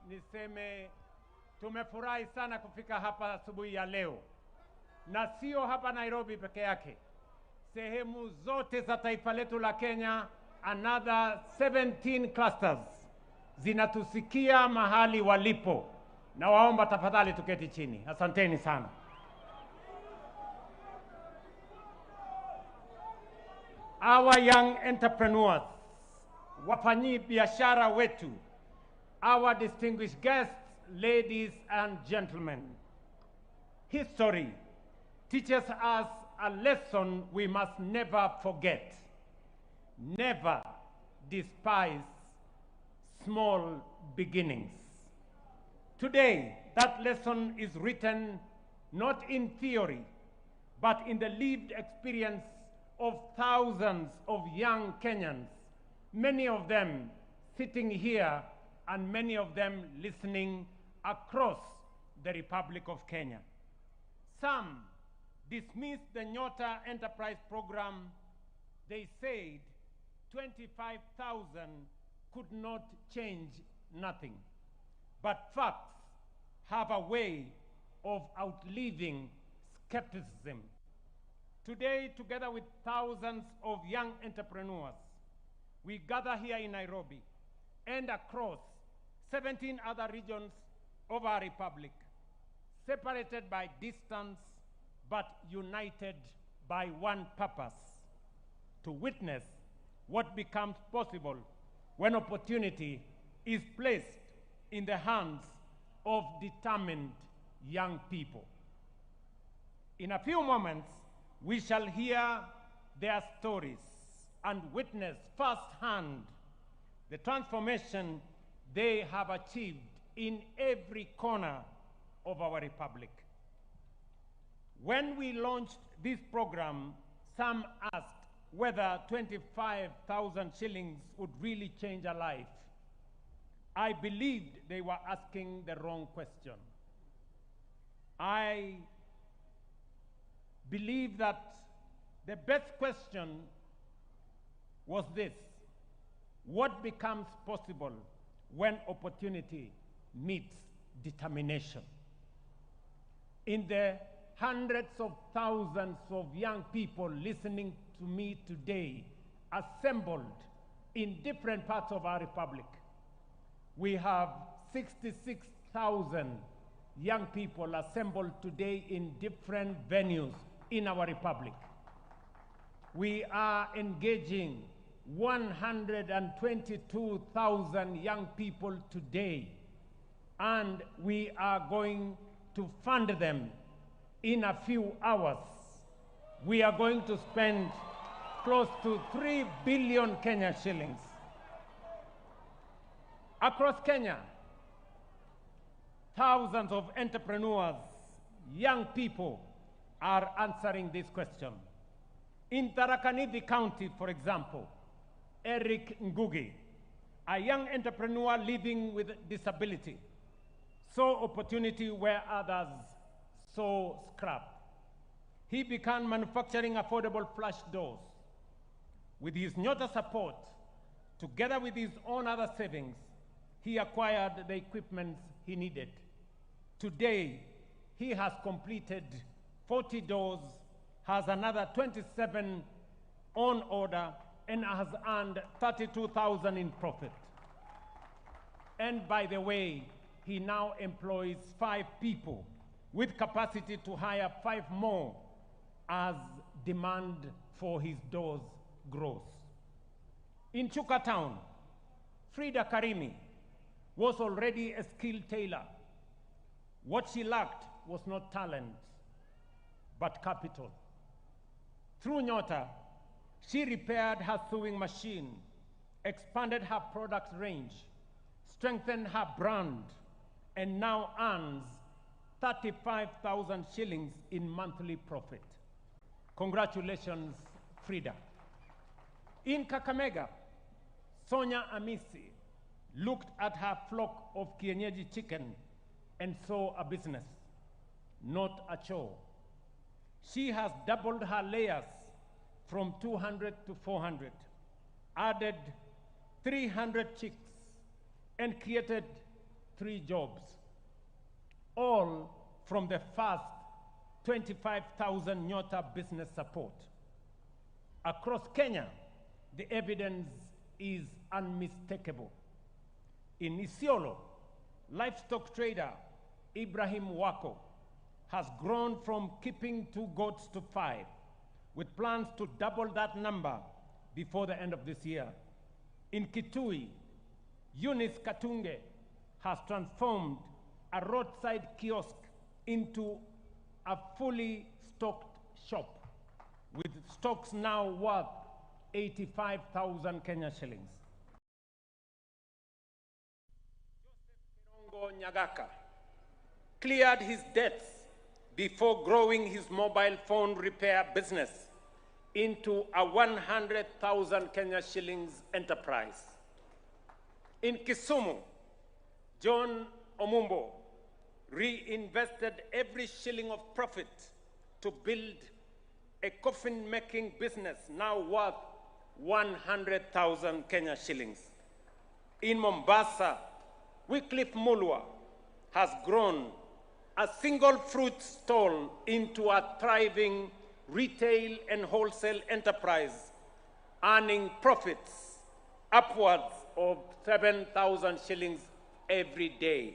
niseme tumefurahi sana kufika hapa asubuhi ya leo, na sio hapa Nairobi peke yake. Sehemu zote za taifa letu la Kenya, another 17 clusters zinatusikia mahali walipo, na waomba tafadhali tuketi chini. Asanteni sana. Our young entrepreneurs, wafanyi biashara wetu, our distinguished guests, ladies and gentlemen, history teaches us a lesson we must never forget. Never despise small beginnings. Today, that lesson is written not in theory, but in the lived experience of thousands of young Kenyans, many of them sitting here and many of them listening across the Republic of Kenya. Some dismissed the Nyota Enterprise Program. They said 25,000 could not change nothing. But facts have a way of outliving skepticism. Today, together with thousands of young entrepreneurs, we gather here in Nairobi and across 17 other regions of our republic, separated by distance but united by one purpose: to witness what becomes possible when opportunity is placed in the hands of determined young people. In a few moments, we shall hear their stories and witness firsthand the transformation they have achieved in every corner of our republic. When we launched this program, some asked whether 25,000 shillings would really change a life. I believed they were asking the wrong question. I believe that the best question was this: what becomes possible when opportunity meets determination? In the hundreds of thousands of young people listening to me today, assembled in different parts of our republic, we have 66,000 young people assembled today in different venues in our republic. We are engaging 122,000 young people today, and we are going to fund them in a few hours. We are going to spend close to 3 billion Kenya shillings. Across Kenya, thousands of entrepreneurs, young people, are answering this question. In Tharaka Nithi County, for example, Eric Ngugi, a young entrepreneur living with disability, saw opportunity where others saw scrap. He began manufacturing affordable flash doors. With his Nyota support, together with his own other savings, he acquired the equipment he needed. Today, he has completed 40 doors, has another 27 on order, and has earned 32,000 in profit. And by the way, he now employs 5 people with capacity to hire 5 more as demand for his doors grows. In Chuka Town, Frida Karimi was already a skilled tailor. What she lacked was not talent, but capital. Through Nyota, she repaired her sewing machine, expanded her product range, strengthened her brand, and now earns 35,000 shillings in monthly profit. Congratulations, Frida. In Kakamega, Sonia Amisi looked at her flock of kienyeji chicken and saw a business, not a chore. She has doubled her layers from 200 to 400, added 300 chicks, and created 3 jobs, all from the first 25,000 Nyota business support. Across Kenya, the evidence is unmistakable. In Isiolo, livestock trader Ibrahim Wako has grown from keeping 2 goats to 5, with plans to double that number before the end of this year. In Kitui, Eunice Katunge has transformed a roadside kiosk into a fully stocked shop, with stocks now worth 85,000 Kenya shillings. Joseph Kirongo Nyagaka cleared his debts before growing his mobile phone repair business into a 100,000 Kenya shillings enterprise. In Kisumu, John Omumbo reinvested every shilling of profit to build a coffin-making business now worth 100,000 Kenya shillings. In Mombasa, Wycliffe Mulwa has grown a single fruit stall into a thriving retail and wholesale enterprise, earning profits upwards of 7,000 shillings every day.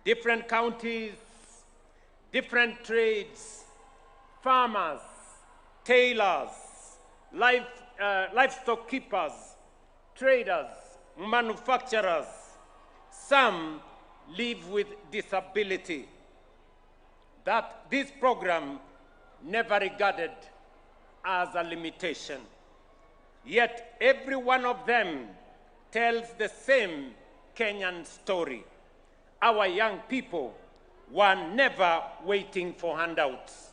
Different counties, different trades, farmers, tailors, livestock keepers, traders, manufacturers, some live with disability, that this program never regarded as a limitation. Yet every one of them tells the same Kenyan story. Our young people were never waiting for handouts.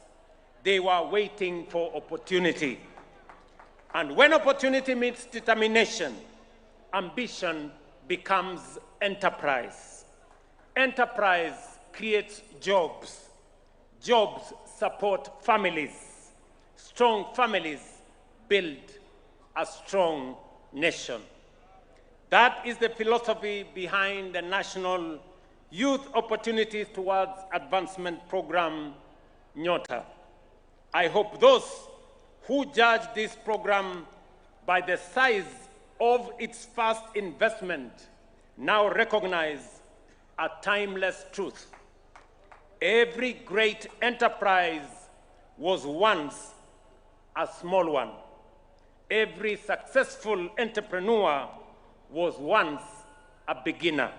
They were waiting for opportunity. And when opportunity meets determination, ambition becomes enterprise. Enterprise creates jobs. Jobs support families. Strong families build a strong nation. That is the philosophy behind the National Youth Opportunities Towards Advancement Program, Nyota. I hope those who judge this program by the size of its first investment now recognize a timeless truth. Every great enterprise was once a small one. Every successful entrepreneur was once a beginner.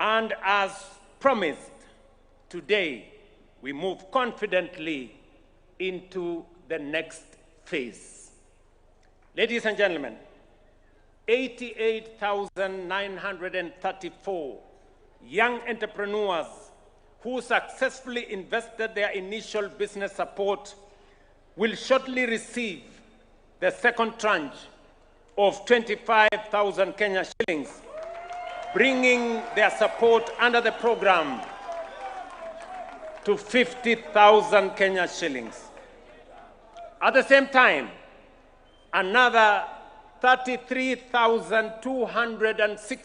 And as promised, today we move confidently into the next phase. Ladies and gentlemen, 88,934 young entrepreneurs who successfully invested their initial business support will shortly receive the second tranche of 25,000 Kenya shillings, bringing their support under the program to 50,000 Kenya shillings. At the same time, another 33,260